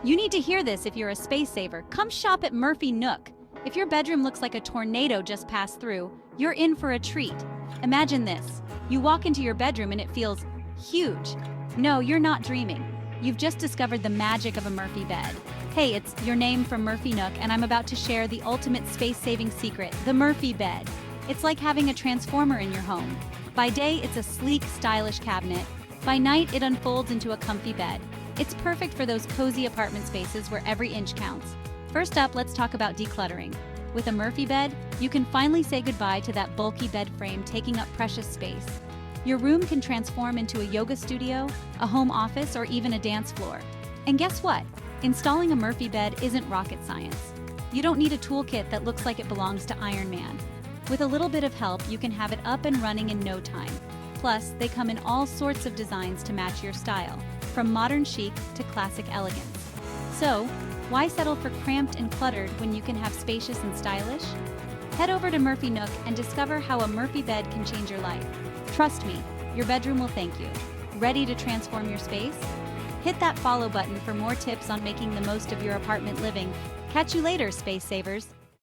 You need to hear this if you're a space saver. Come shop at Murphy Nook. If your bedroom looks like a tornado just passed through, you're in for a treat. Imagine this. You walk into your bedroom and it feels huge. No, you're not dreaming. You've just discovered the magic of a Murphy bed. Hey, it's your name from Murphy Nook, and I'm about to share the ultimate space-saving secret, the Murphy bed. It's like having a transformer in your home. By day, it's a sleek, stylish cabinet. By night, it unfolds into a comfy bed. It's perfect for those cozy apartment spaces where every inch counts. First up, let's talk about decluttering. With a Murphy bed, you can finally say goodbye to that bulky bed frame taking up precious space. Your room can transform into a yoga studio, a home office, or even a dance floor. And guess what? Installing a Murphy bed isn't rocket science. You don't need a toolkit that looks like it belongs to Iron Man. With a little bit of help, you can have it up and running in no time. Plus, they come in all sorts of designs to match your style, from modern chic to classic elegance. So, why settle for cramped and cluttered when you can have spacious and stylish? Head over to Murphy Nook and discover how a Murphy bed can change your life. Trust me, your bedroom will thank you. Ready to transform your space? Hit that follow button for more tips on making the most of your apartment living. Catch you later, space savers.